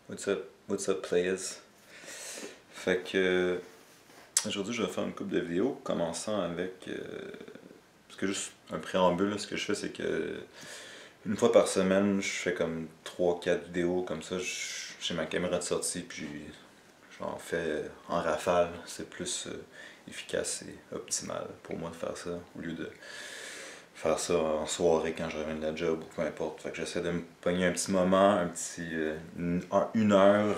What's up players? Fait que aujourd'hui je vais faire une couple de vidéos commençant avec parce que juste un préambule, là, ce que je fais c'est que une fois par semaine je fais comme 3-4 vidéos comme ça, j'ai ma caméra de sortie puis j'en fais en rafale, c'est plus efficace et optimal pour moi de faire ça au lieu de faire ça en soirée quand je reviens de la job ou peu importe. Fait que j'essaie de me pogner un petit moment, une heure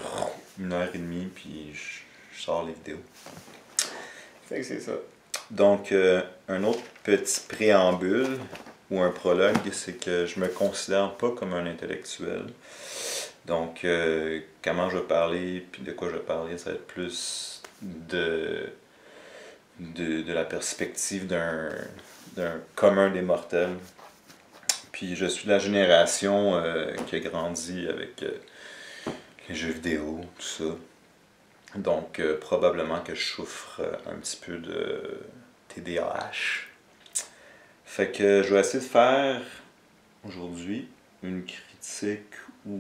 et demie, puis je sors les vidéos. Fait que c'est ça. Donc, un autre petit préambule ou un prologue, c'est que je me considère pas comme un intellectuel. Donc, comment je vais parler, puis de quoi je vais parler, ça va être plus de la perspective d'un commun des mortels. Puis je suis de la génération qui a grandi avec les jeux vidéo, tout ça. Donc probablement que je souffre un petit peu de TDAH. Fait que je vais essayer de faire aujourd'hui une critique ou...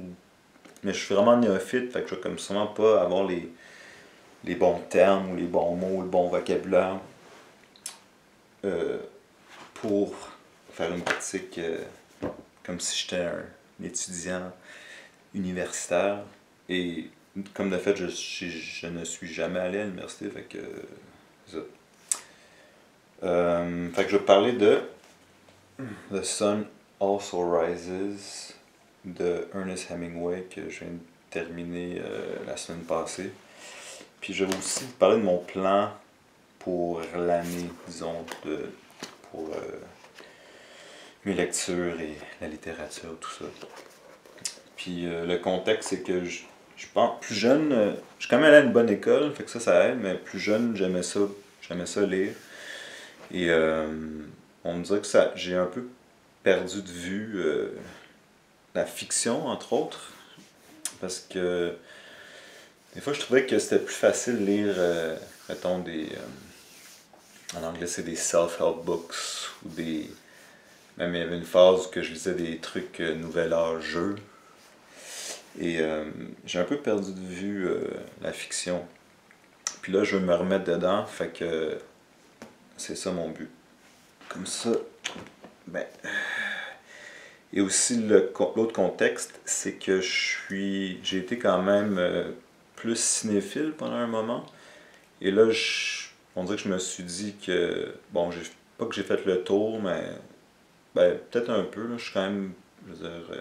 Mais je suis vraiment néophyte, fait que je vais comme sûrement pas avoir les bons termes ou les bons mots ou le bon vocabulaire pour faire une critique comme si j'étais un étudiant universitaire. Et comme de fait, je ne suis jamais allé à l'université, fait que ça. Fait que je vais parler de The Sun Also Rises de Ernest Hemingway que je viens de terminer la semaine passée. Puis je vais aussi vous parler de mon plan pour l'année, disons, pour mes lectures et la littérature, tout ça. Puis le contexte, c'est que je pense, plus jeune, je suis quand même allé à une bonne école, fait que ça aide, mais plus jeune, j'aimais ça lire. Et on me dirait que j'ai un peu perdu de vue la fiction, entre autres, parce que des fois, je trouvais que c'était plus facile de lire, mettons, en anglais, c'est des self-help books, ou des... Même il y avait une phase où je lisais des trucs nouvel âge jeu. Et j'ai un peu perdu de vue la fiction. Puis là, je veux me remettre dedans, fait que c'est ça mon but. Comme ça, ben... Et aussi, l'autre contexte, c'est que j'ai été quand même plus cinéphile pendant un moment. Et là, on dirait que je me suis dit que, bon, pas que j'ai fait le tour, mais ben, peut-être un peu, là, je suis quand même, je veux dire,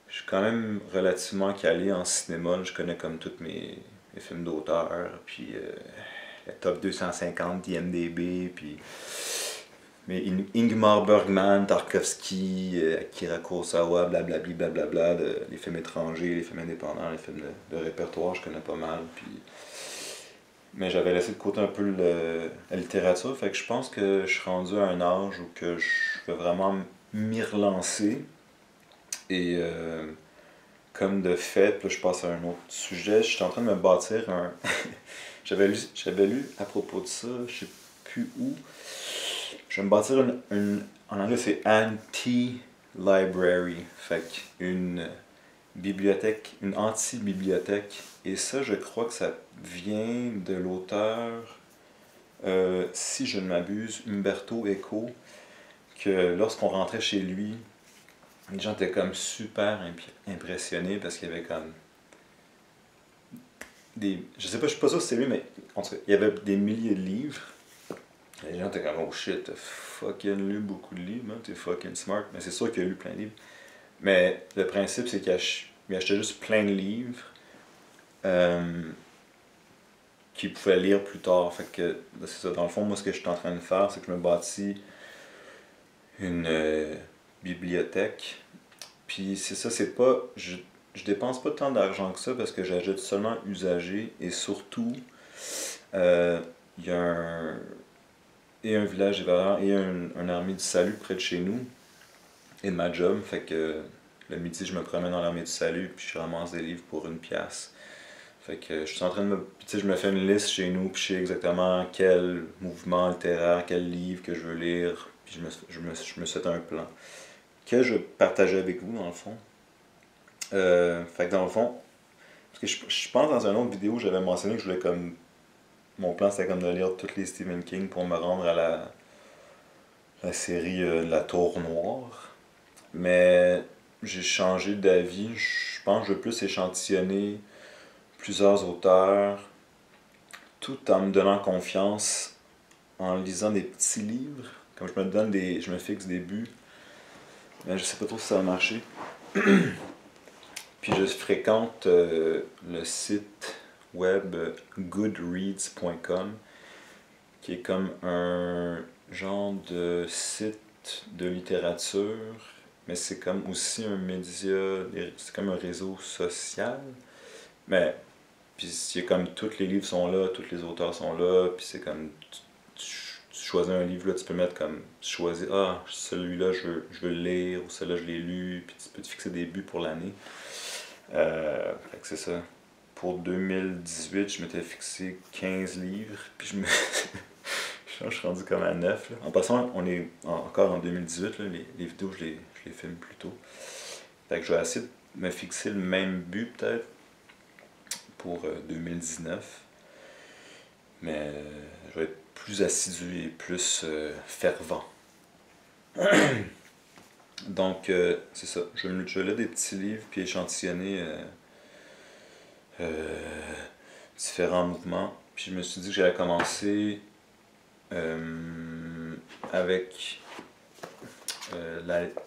je suis quand même relativement calé en cinéma, là, je connais comme tous mes films d'auteur, puis le top 250 d'IMDb, puis mais Ingmar Bergman, Tarkovsky, Akira Kurosawa, blablabli, blablabla, les films étrangers, les films indépendants, les films de répertoire, je connais pas mal, puis... Mais j'avais laissé de côté un peu la littérature, fait que je pense que je suis rendu à un âge où que je vais vraiment m'y relancer. Et comme de fait, là je passe à un autre sujet, je suis en train de me bâtir un... j'avais lu à propos de ça, je sais plus où. Je vais me bâtir en anglais c'est anti-library, fait une bibliothèque, une anti-bibliothèque. Et ça, je crois que ça vient de l'auteur, si je ne m'abuse, Umberto Eco, que lorsqu'on rentrait chez lui, les gens étaient comme super impressionnés parce qu'il y avait comme des... Je sais pas, je suis pas sûr si c'est lui, mais en tout cas, il y avait des milliers de livres. Les gens étaient comme, oh shit, t'as fucking lu beaucoup de livres, hein, t'es fucking smart. Mais c'est sûr qu'il a lu plein de livres. Mais le principe, c'est qu'il achetait juste plein de livres qu'il pouvait lire plus tard. Fait que, c'est ça. Dans le fond, moi, ce que je suis en train de faire, c'est que je me bâtis une bibliothèque. Puis c'est ça, c'est pas... Je dépense pas tant d'argent que ça parce que j'achète seulement usagé. Et surtout, il y a un village des valeurs et un armée du salut près de chez nous et de ma job. Fait que le midi, je me promène dans l'armée du salut puis je ramasse des livres pour 1$. Fait que je suis en train de me... Tu sais, je me fais une liste chez nous puis je sais exactement quel mouvement littéraire, quel livre que je veux lire. Puis je me fais un plan que je partageais avec vous dans le fond. Fait que dans le fond, Parce que je pense dans une autre vidéo, j'avais mentionné que je voulais comme. Mon plan c'était comme de lire toutes les Stephen King pour me rendre à la série La Tour Noire. Mais j'ai changé d'avis. Je pense que je veux plus échantillonner plusieurs auteurs tout en me donnant confiance en lisant des petits livres. Comme je me fixe des buts. Mais je sais pas trop si ça va marcher. Puis je fréquente le site web goodreads.com qui est comme un genre de site de littérature, mais c'est comme aussi un média, c'est comme un réseau social. Mais puis il y a comme tous les livres sont là, tous les auteurs sont là, puis c'est comme tu choisis un livre là, tu peux mettre comme tu choisis celui-là je veux le lire ou celui-là je l'ai lu, puis tu peux te fixer des buts pour l'année. Fait que c'est ça. Pour 2018, je m'étais fixé 15 livres, puis je suis rendu comme à 9. Là. En passant, on est encore en 2018, là, les vidéos, je les filme plus tôt. Fait que je vais essayer de me fixer le même but peut-être pour 2019. Mais je vais être plus assidu et plus fervent. Donc, c'est ça. Je vais lire des petits livres puis échantillonner différents mouvements. Puis je me suis dit que j'allais commencer avec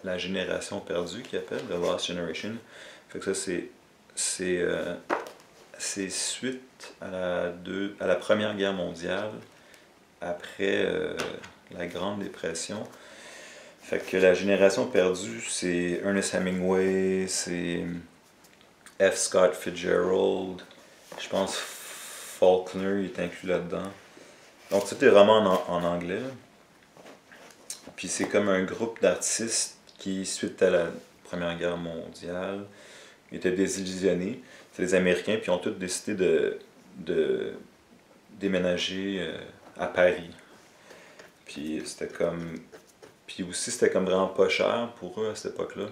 la génération perdue qui appelle, The Lost Generation. Fait que ça, c'est suite à la Première Guerre mondiale, après la Grande Dépression. Fait que la génération perdue, c'est Ernest Hemingway, c'est F. Scott Fitzgerald, je pense Faulkner est inclus là-dedans. Donc tout est vraiment en anglais. Puis c'est comme un groupe d'artistes qui, suite à la Première Guerre mondiale, étaient désillusionnés. C'est les Américains, puis ils ont tous décidé de déménager à Paris. Puis c'était comme. Puis aussi c'était comme vraiment pas cher pour eux à cette époque-là.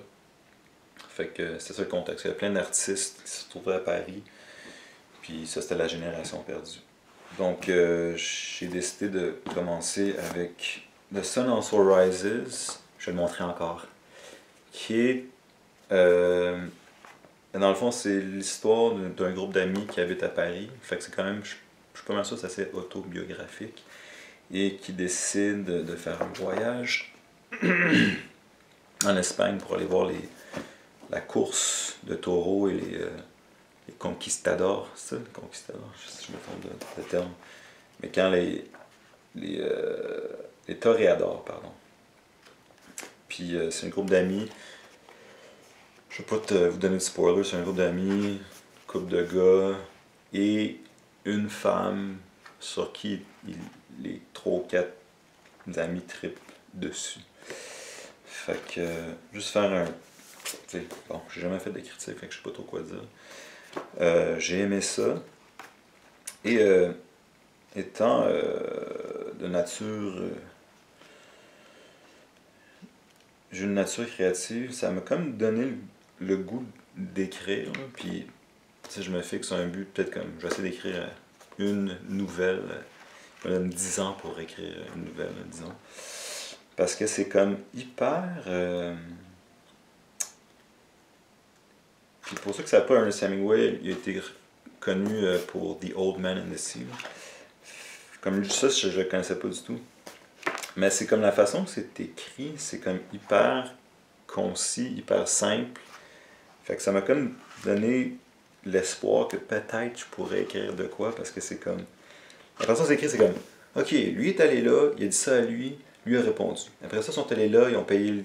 Fait que c'était ça le contexte. Il y avait plein d'artistes qui se retrouvaient à Paris. Puis ça c'était la génération perdue. Donc j'ai décidé de commencer avec The Sun Also Rises. Je vais le montrer encore. Qui est. Dans le fond, c'est l'histoire d'un groupe d'amis qui habite à Paris. Fait que c'est quand même. Je suis pas mal sûr que c'est assez autobiographique. Et qui décide de faire un voyage en Espagne pour aller voir la course de taureaux et les conquistadors. C'est ça, les conquistadors? Je sais si je me trompe de terme. Mais quand les toréadors, pardon. Puis c'est un groupe d'amis. Je vais pas vous donner de spoiler, c'est un groupe d'amis, couple de gars et une femme sur qui les 3 ou 4 amis trippent dessus. Fait que juste faire un. T'sais, bon, j'ai jamais fait de critique, fait que je sais pas trop quoi dire. J'ai aimé ça. Et étant de nature. J'ai une nature créative, ça m'a comme donné le goût d'écrire. Puis je me fixe un but, peut-être comme je vais essayer d'écrire une nouvelle. Je me donne 10 ans pour écrire une nouvelle, disons. Parce que c'est comme hyper. Puis pour ceux qui ne savent pas, Ernest Hemingway, il a été connu pour The Old Man and the Sea. Comme ça, je ne le connaissais pas du tout. Mais c'est comme la façon que c'est écrit, c'est comme hyper concis, hyper simple. Fait que ça m'a comme donné l'espoir que peut-être je pourrais écrire de quoi, parce que c'est comme. La façon que c'est écrit, c'est comme. Ok, lui est allé là, il a dit ça à lui a répondu. Après ça, ils sont allés là, ils ont payé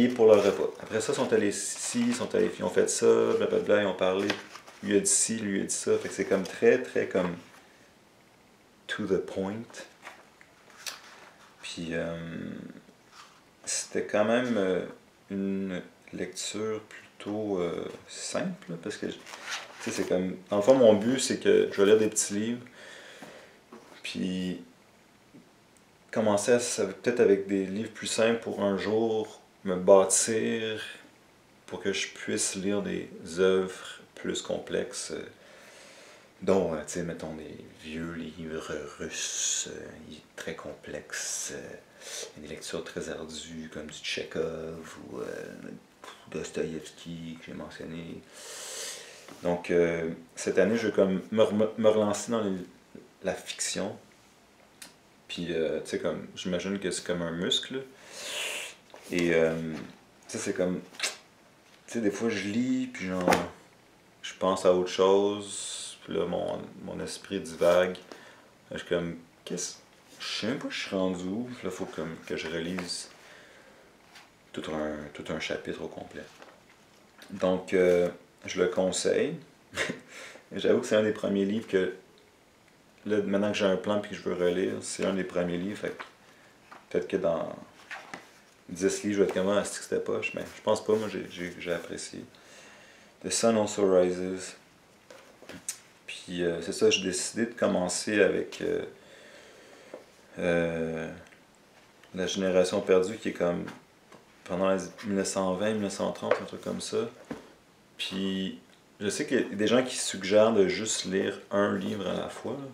pour leur repas. Après ça, ils sont allés ici, ils ont fait ça, blablabla, ils ont parlé. Lui a dit ci, lui a dit ça. Fait que c'est comme très, très comme to the point. Puis c'était quand même une lecture plutôt simple, parce que c'est comme. Dans le fond, mon but, c'est que je vais lire des petits livres, puis commencer peut-être avec des livres plus simples pour un jour me bâtir pour que je puisse lire des œuvres plus complexes, dont, tu sais, mettons des vieux livres russes très complexes, des lectures très ardues comme du Tchekhov ou Dostoïevski que j'ai mentionné. Donc, cette année, je vais comme me relancer dans la fiction. Puis, tu sais, comme, j'imagine que c'est comme un muscle. Et, tu sais, c'est comme, tu sais, des fois, je lis, puis genre, je pense à autre chose. Puis là, mon esprit divague. Je suis comme, je sais même pas où je suis rendu où. Là, il faut comme que je relise tout un chapitre au complet. Donc, je le conseille. J'avoue que c'est un des premiers livres que, là, maintenant que j'ai un plan et que je veux relire, c'est un des premiers livres. Fait que peut-être que dans 10 livres, je vais être comme, ah, c'est que c'était poche. Mais je pense pas, moi, j'ai apprécié. The Sun Also Rises. Puis, c'est ça, j'ai décidé de commencer avec La Génération Perdue, qui est comme pendant les 1920-1930, un truc comme ça. Puis, je sais qu'il y a des gens qui suggèrent de juste lire un livre à la fois. Là.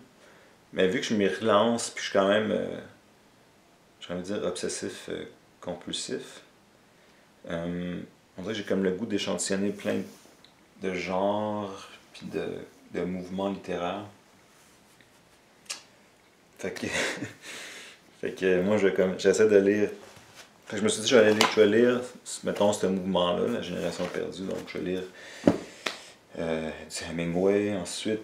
Mais vu que je m'y relance, puis je suis quand même, j'ai envie de dire, obsessif compulsif, on dirait que j'ai comme le goût d'échantillonner plein de genres, puis de mouvements littéraires. Fait que, fait que moi, j'essaie de lire. Fait que je me suis dit, je vais lire, mettons, ce mouvement-là, La Génération Perdue. Donc, je vais lire du Hemingway. Ensuite,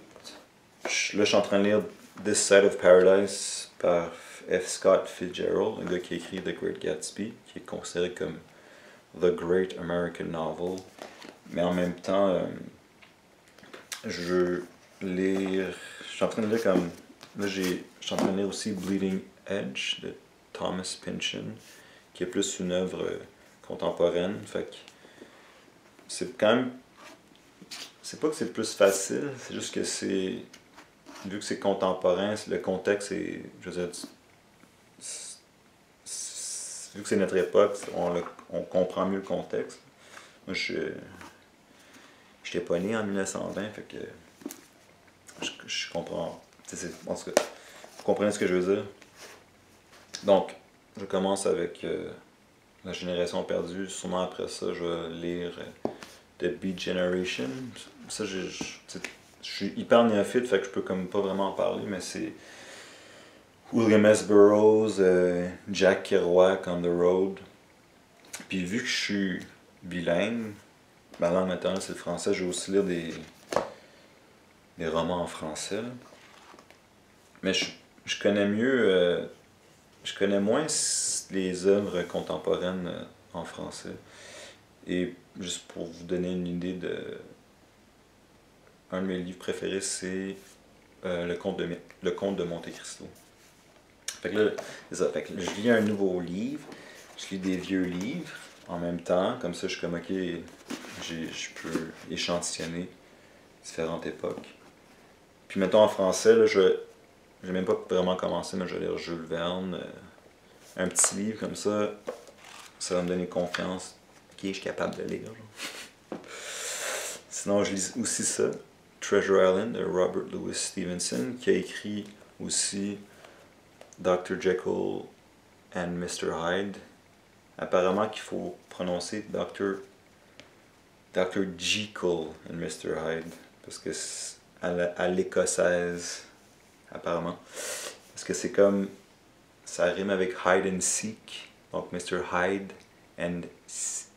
là, je suis en train de lire This Side of Paradise par F. Scott Fitzgerald, un gars qui a écrit The Great Gatsby, qui est considéré comme The Great American Novel. Mais en même temps, je veux lire. Je suis en train de lire comme. Là, je suis en train de lire aussi Bleeding Edge de Thomas Pynchon, qui est plus une œuvre contemporaine. Fait que c'est quand même. C'est pas que c'est plus facile, c'est juste que c'est. Vu que c'est contemporain, le contexte est. Je veux dire. Vu que c'est notre époque, on comprend mieux le contexte. Moi, j'étais pas né en 1920, fait que. Je comprends. En tout cas, vous comprenez ce que je veux dire? Donc, je commence avec La Génération Perdue. Sûrement après ça, je vais lire The Beat Generation. Ça, je suis hyper néophyte, fait que je peux comme pas vraiment en parler, mais c'est William S. Burroughs, Jack Kerouac, On the Road. Puis vu que je suis bilingue, ma langue maternelle c'est le français, je vais aussi lire des romans en français. Là. Mais je connais mieux, je connais moins les œuvres contemporaines en français. Et juste pour vous donner une idée un de mes livres préférés, c'est le Comte de Monte Cristo. Fait que là, c'est ça. Fait que je lis un nouveau livre, je lis des vieux livres en même temps. Comme ça, je suis comme, ok, je peux échantillonner différentes époques. Puis mettons en français, là, j'ai même pas vraiment commencé, mais je vais lire Jules Verne. Un petit livre comme ça va me donner confiance. Ok, je suis capable de lire. Sinon, je lis aussi ça, Treasure Island de Robert Louis Stevenson, qui a écrit aussi Dr. Jekyll and Mr. Hyde. Apparemment qu'il faut prononcer Dr. Jekyll and Mr. Hyde, parce que c'est à l'écossaise, apparemment. Parce que c'est comme, ça rime avec Hide and Seek, donc Mr. Hyde and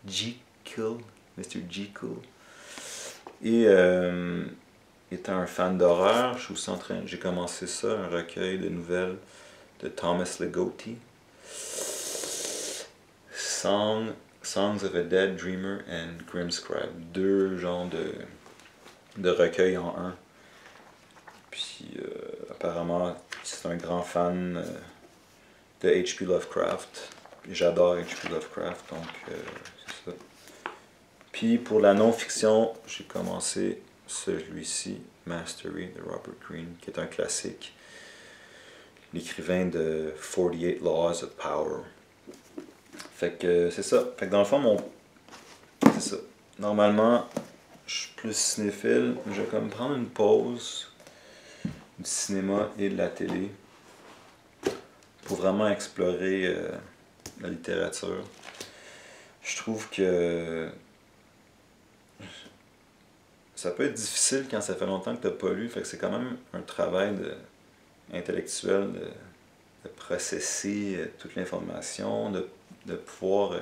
Jekyll, Mr. Jekyll. Et étant un fan d'horreur, j'ai commencé ça, un recueil de nouvelles de Thomas Ligotti. Songs of a Dead Dreamer and Grim Scribe. 2 genres de recueils en un. Puis apparemment, c'est un grand fan de H.P. Lovecraft. J'adore H.P. Lovecraft, donc c'est ça. Puis pour la non-fiction, j'ai commencé celui-ci, Mastery de Robert Greene, qui est un classique. L'écrivain de 48 Laws of Power. Fait que c'est ça. Fait que dans le fond, c'est ça. normalement, je suis plus cinéphile. Je vais comme prendre une pause du cinéma et de la télé pour vraiment explorer la littérature. Je trouve que ça peut être difficile quand ça fait longtemps que tu n'as pas lu, fait que c'est quand même un travail intellectuel de processer toute l'information, de pouvoir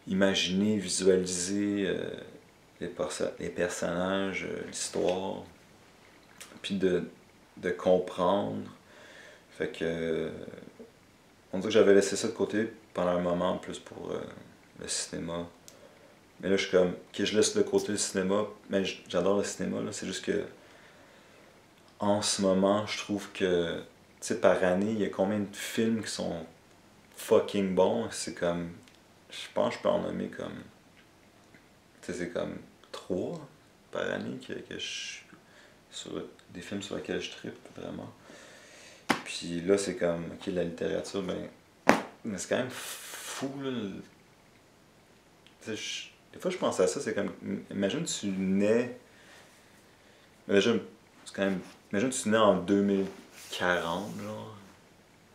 imaginer, visualiser les personnages, l'histoire, puis de comprendre. Fait que on dirait que j'avais laissé ça de côté pendant un moment, plus pour le cinéma. Mais là, je suis comme, ok, je laisse de côté le cinéma, mais j'adore le cinéma, là, c'est juste que en ce moment, je trouve que, tu sais, par année, il y a combien de films qui sont fucking bons, c'est comme, je pense que je peux en nommer comme, tu sais, c'est comme 3 par année que je, sur des films sur lesquels je trippe vraiment. Puis là, c'est comme, ok, la littérature, ben, mais c'est quand même fou, là. Des fois, je pense à ça, c'est comme, imagine tu nais, imagine, c'est quand même, imagine tu nais en 2040, genre,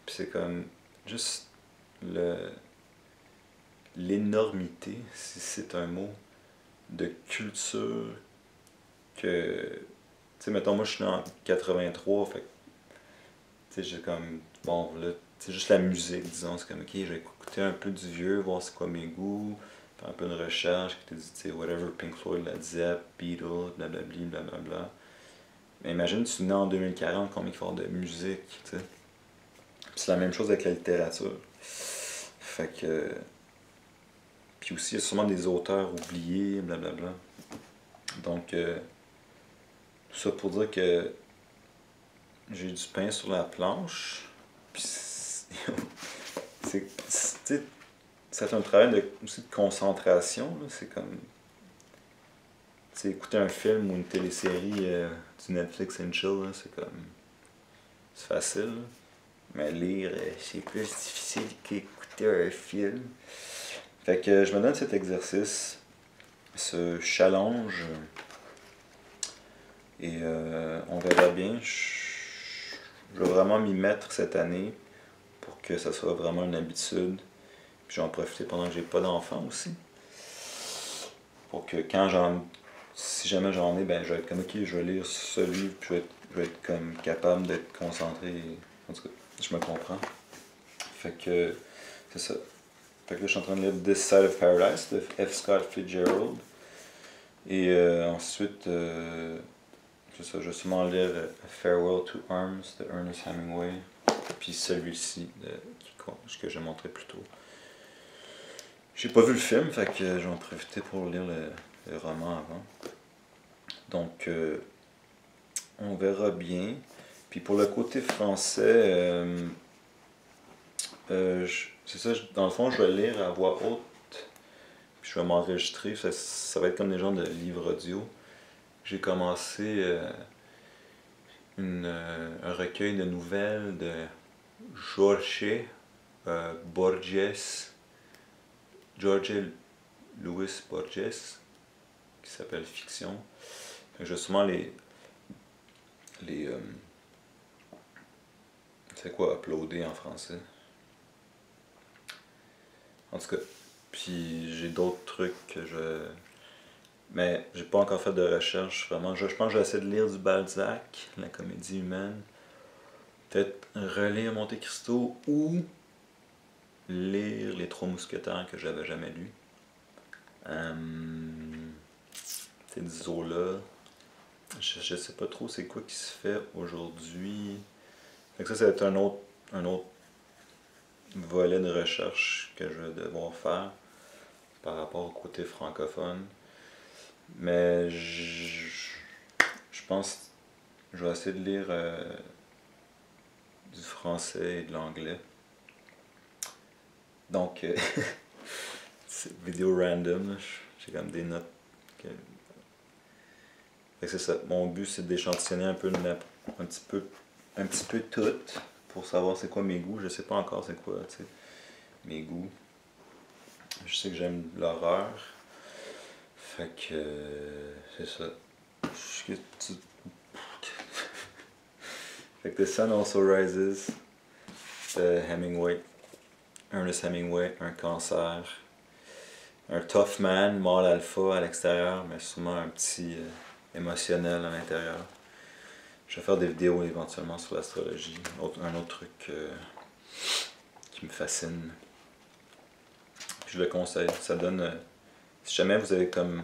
puis c'est comme, juste l'énormité, si c'est un mot, de culture que, tu sais, mettons, moi je suis né en 83, fait que, tu sais, j'ai comme, bon, là, c'est juste la musique, disons, c'est comme, ok, je vais écouter un peu du vieux, voir c'est quoi mes goûts, faire un peu de recherche, qui te dit, tu sais, whatever, Pink Floyd, Led Zepp, Beatles, blablabli, blablabla. Mais imagine, tu nais en 2040, combien il faut avoir de musique, tu sais. Puis c'est la même chose avec la littérature. Fait que. Puis aussi, il y a sûrement des auteurs oubliés, blablabla. Donc, tout ça pour dire que j'ai du pain sur la planche. Puis, c'est un travail aussi de concentration. C'est comme, écouter un film ou une télésérie du Netflix and chill, c'est comme, c'est facile. Là. Mais lire, c'est plus difficile qu'écouter un film. Fait que je me donne cet exercice, ce challenge. Et on verra bien. Je vais vraiment m'y mettre cette année pour que ça soit vraiment une habitude. Puis j'en profiter pendant que j'ai pas d'enfant aussi. Pour que si jamais j'en ai, ben je vais être comme ok, je vais lire ce livre, puis je vais être comme capable d'être concentré. En tout cas, je me comprends. Fait que c'est ça. Fait que là, je suis en train de lire This Side of Paradise de F. Scott Fitzgerald. Et ensuite, c'est ça, je vais sûrement lire Farewell to Arms de Ernest Hemingway. Puis celui-ci que j'ai montré plus tôt. J'ai pas vu le film, fait que je vais en profiter pour lire le roman avant. Donc, on verra bien. Puis pour le côté français, c'est ça, dans le fond, je vais lire à voix haute. Puis je vais m'enregistrer. Ça va être comme des genres de livres audio. J'ai commencé un recueil de nouvelles de Jorge Borges, Jorge Luis Borges, qui s'appelle Fiction. Je vais sûrement c'est quoi uploader en français? En tout cas, puis j'ai d'autres trucs que mais j'ai pas encore fait de recherche vraiment. Je pense que j'essaie de lire du Balzac, la comédie humaine. Peut-être relire Monte Cristo ou lire Les Trois Mousquetaires que j'avais jamais lu. C'est du Zola. Je sais pas trop c'est quoi qui se fait aujourd'hui. Fait que ça va être un autre volet de recherche que je vais devoir faire par rapport au côté francophone. Mais je pense que je vais essayer de lire du français et de l'anglais. Donc, c'est vidéo random, j'ai comme des notes. Fait que c'est ça. Mon but c'est d'échantillonner un petit peu tout pour savoir c'est quoi mes goûts. Je sais pas encore c'est quoi, tu sais, mes goûts. Je sais que j'aime l'horreur. Fait que c'est ça. Fait que The Sun Also Rises de Hemingway. Ernest Hemingway, un cancer. Un tough man, mâle alpha à l'extérieur, mais sûrement un petit émotionnel à l'intérieur. Je vais faire des vidéos éventuellement sur l'astrologie. Un autre truc qui me fascine. Puis je le conseille. Ça donne. Si jamais vous avez comme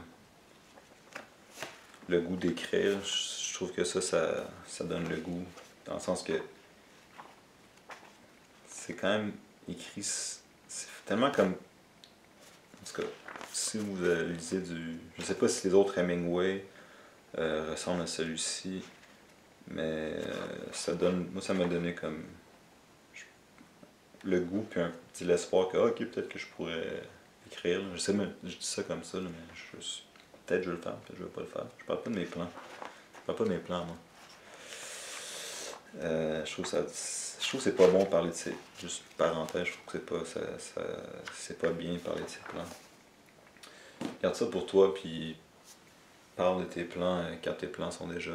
le goût d'écrire, je trouve que ça donne le goût. Dans le sens que c'est quand même écrit. C'est tellement comme. En tout cas, si vous lisez du. Je sais pas si les autres Hemingway ressemblent à celui-ci. Mais ça donne. Moi ça m'a donné comme le goût puis un petit l'espoir que ok peut-être que je pourrais écrire. Je sais mais je dis ça comme ça là, mais peut-être je vais le faire, peut-être je vais pas le faire. Je parle pas de mes plans. Je parle pas de mes plans moi. Je trouve que c'est pas bon de parler de ses. Juste parenthèse, je trouve que c'est pas bien de parler de ses plans. Garde ça pour toi puis parle de tes plans quand tes plans sont déjà.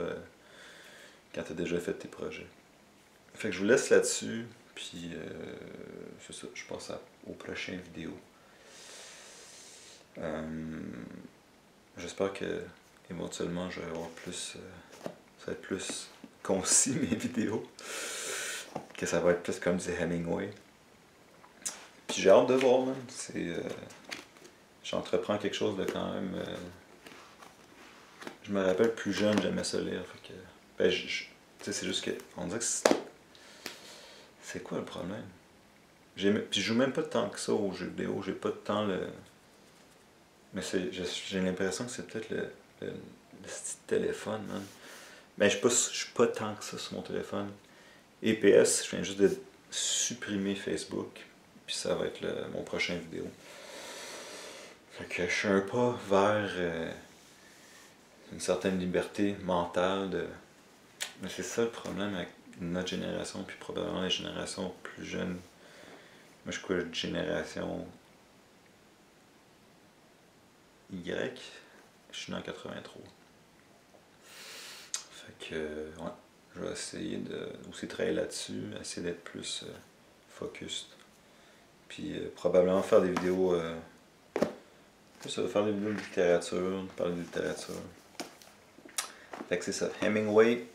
Quand tu as déjà fait tes projets. Fait que je vous laisse là-dessus, puis c'est ça, je passe aux prochaines vidéos. J'espère que éventuellement je vais avoir plus. Ça va être plus concis mes vidéos. Que ça va être plus comme du Hemingway. Puis j'ai hâte de voir, man. J'entreprends quelque chose de quand même. Je me rappelle plus jeune, j'aimais ça lire. Fait que. Ben, tu sais, c'est juste que. On dirait que c'est quoi le problème? Puis je joue même pas tant que ça aux jeux vidéo, j'ai pas de temps le. Mais j'ai l'impression que c'est peut-être le petit téléphone, man. Ben je suis pas tant que ça sur mon téléphone. EPS, je viens juste de supprimer Facebook, puis ça va être mon prochain vidéo. Fait que je suis un pas vers une certaine liberté mentale de. Mais c'est ça le problème avec notre génération, puis probablement les générations plus jeunes. Moi, je suis quoi, génération Y? Je suis né en 83. Fait que, ouais, je vais essayer de aussi travailler là-dessus, essayer d'être plus focus. Puis probablement faire des vidéos. Faire des vidéos de littérature, parler de littérature. Fait que c'est ça. Hemingway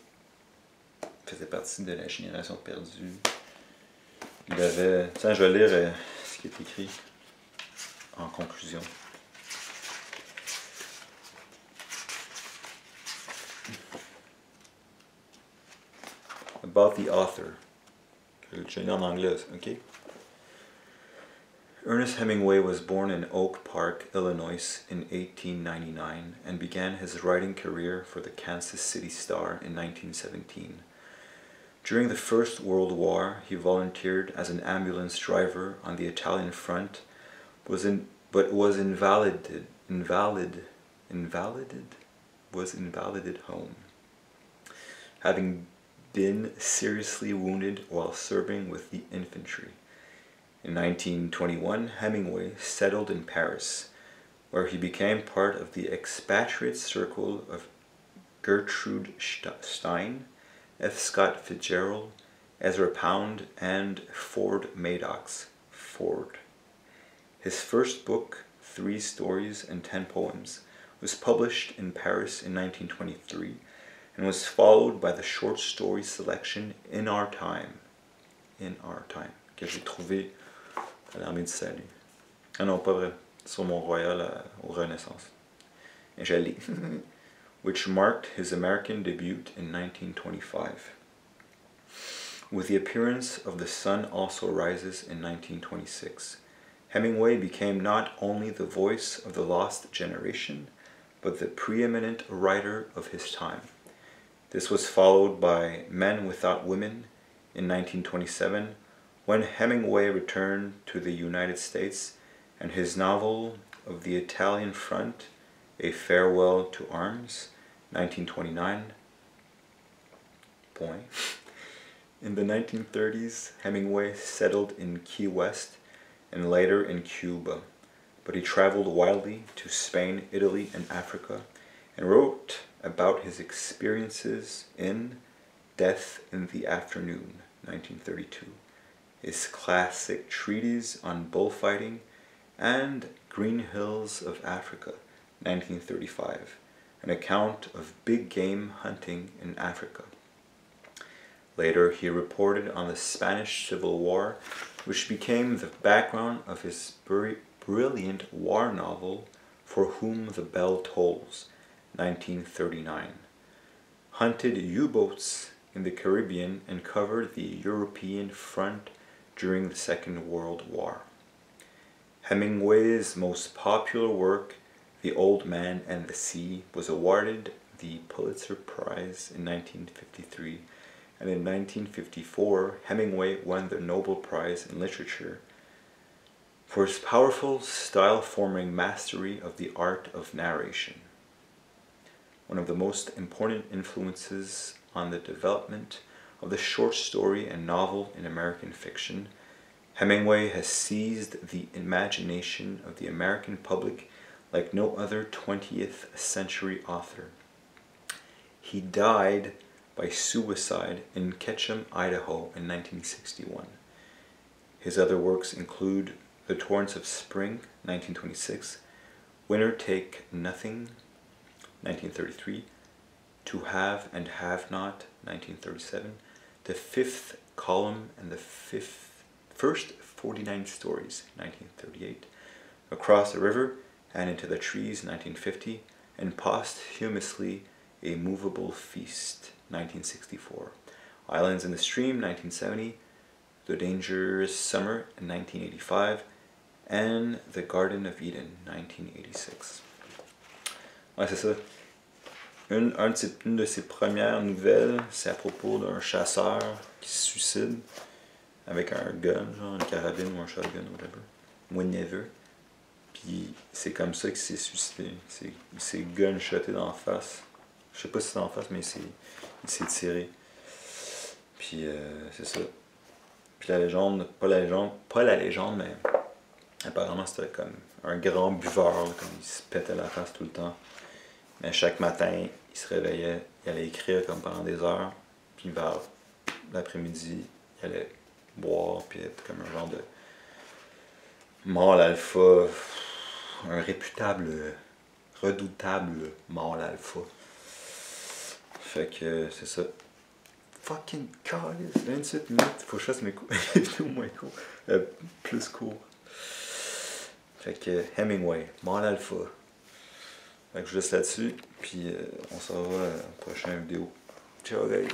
faisait partie de la génération perdue. Il avait. Tiens, je vais lire ce qui est écrit en conclusion. About the author. Je lis en anglais, ok? Ernest Hemingway was born in Oak Park, Illinois in 1899 and began his writing career for the Kansas City Star in 1917. During the First World War, he volunteered as an ambulance driver on the Italian front, but was invalided home, having been seriously wounded while serving with the infantry. In 1921, Hemingway settled in Paris, where he became part of the expatriate circle of Gertrude Stein, F. Scott Fitzgerald, Ezra Pound, and Ford Madox. His first book, 3 Stories and 10 Poems, was published in Paris in 1923 and was followed by the short story selection In Our Time, que j'ai trouvé à l'Armée du Salut. Ah non, pas vrai, sur Mont-Royal aux Renaissance. Et je lis. Which marked his American debut in 1925. With the appearance of The Sun Also Rises in 1926, Hemingway became not only the voice of the lost generation, but the preeminent writer of his time. This was followed by Men Without Women in 1927, when Hemingway returned to the United States, and his novel Of the Italian Front, A Farewell to Arms, 1929. In the 1930s, Hemingway settled in Key West and later in Cuba, but he traveled widely to Spain, Italy, and Africa, and wrote about his experiences in Death in the Afternoon, 1932, his classic treatise on bullfighting, and Green Hills of Africa, 1935, an account of big game hunting in Africa. Later, he reported on the Spanish Civil War, which became the background of his brilliant war novel, For Whom the Bell Tolls, 1939. Hunted U-boats in the Caribbean and covered the European front during the Second World War. Hemingway's most popular work, The Old Man and the Sea, was awarded the Pulitzer Prize in 1953, and in 1954 Hemingway won the Nobel Prize in Literature for his powerful style-forming mastery of the art of narration. One of the most important influences on the development of the short story and novel in American fiction, Hemingway has seized the imagination of the American public like no other 20th century author. He died by suicide in Ketchum, Idaho in 1961. His other works include The Torrents of Spring, 1926, Winner Take Nothing, 1933, To Have and Have Not, 1937, The Fifth Column and the First 49 Stories, 1938, Across the River and Into the Trees, 1950, and posthumously A Movable Feast, 1964, Islands in the Stream, 1970, The Dangerous Summer, 1985, and The Garden of Eden, 1986. Ouais, c'est ça. Une de ses premières nouvelles, c'est à propos d'un chasseur qui se suicide avec un gun, genre une carabine ou un shotgun, whatever, whenever. Puis c'est comme ça qu'il s'est suicidé. Il s'est gunshoté d'en face. Je sais pas si c'est d'en face, mais il s'est tiré. Puis c'est ça. Puis la légende, pas la légende, mais apparemment c'était comme un grand buveur, là, comme il se pétait la face tout le temps. Mais chaque matin, il se réveillait, il allait écrire comme pendant des heures, puis vers l'après-midi, il allait boire, puis être comme un genre de mâle alpha, un redoutable mâle alpha. Fait que c'est ça. Fucking calice, 27 minutes, faut que je fasse mes cours, au moins court, plus court. Fait que Hemingway, mâle alpha. Fait que je laisse là-dessus, puis on se revoit à la prochaine vidéo. Ciao guys!